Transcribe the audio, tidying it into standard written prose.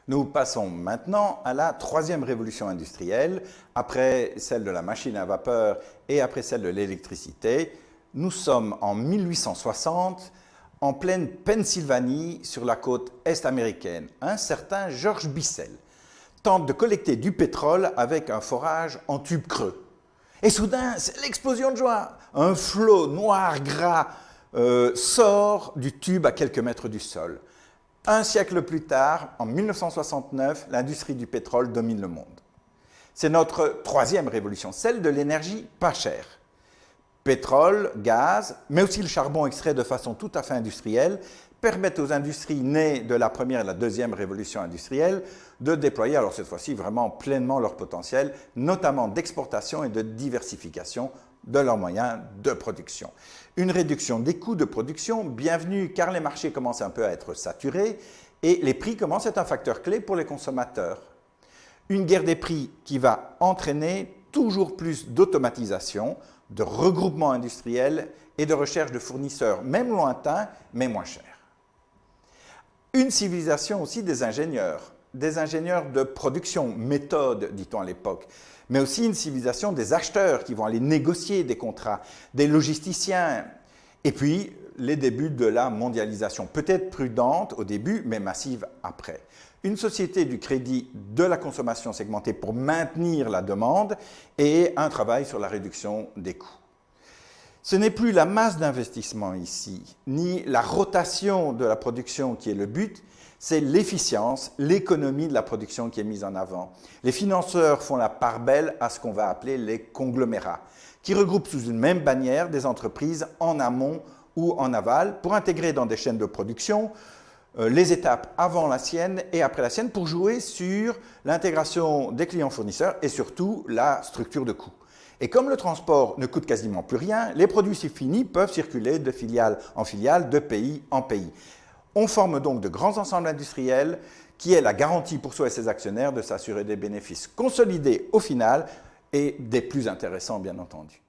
Nous passons maintenant à la troisième révolution industrielle, après celle de la machine à vapeur et après celle de l'électricité. Nous sommes en 1860, en pleine Pennsylvanie, sur la côte est américaine. Un certain George Bissell tente de collecter du pétrole avec un forage en tube creux. Et soudain, c'est l'explosion de joie. Un flot noir gras sort du tube à quelques mètres du sol. Un siècle plus tard, en 1969, l'industrie du pétrole domine le monde. C'est notre troisième révolution, celle de l'énergie pas chère. Pétrole, gaz, mais aussi le charbon extrait de façon tout à fait industrielle, permettent aux industries nées de la première et la deuxième révolution industrielle de déployer, alors cette fois-ci, vraiment pleinement leur potentiel, notamment d'exportation et de diversification de leurs moyens de production. Une réduction des coûts de production, bienvenue car les marchés commencent un peu à être saturés et les prix commencent à être un facteur clé pour les consommateurs. Une guerre des prix qui va entraîner toujours plus d'automatisation, de regroupement industriel et de recherche de fournisseurs, même lointains, mais moins chers. Une civilisation aussi des ingénieurs de production, méthode, dit-on à l'époque, mais aussi une civilisation des acheteurs qui vont aller négocier des contrats, des logisticiens, et puis les débuts de la mondialisation, peut-être prudente au début, mais massive après. Une société du crédit, de la consommation segmentée pour maintenir la demande et un travail sur la réduction des coûts. Ce n'est plus la masse d'investissement ici, ni la rotation de la production qui est le but, c'est l'efficience, l'économie de la production qui est mise en avant. Les financeurs font la part belle à ce qu'on va appeler les conglomérats, qui regroupent sous une même bannière des entreprises en amont ou en aval pour intégrer dans des chaînes de production les étapes avant la sienne et après la sienne pour jouer sur l'intégration des clients fournisseurs et surtout la structure de coûts. Et comme le transport ne coûte quasiment plus rien, les produits finis peuvent circuler de filiale en filiale, de pays en pays. On forme donc de grands ensembles industriels qui est la garantie pour soi et ses actionnaires de s'assurer des bénéfices consolidés au final et des plus intéressants bien entendu.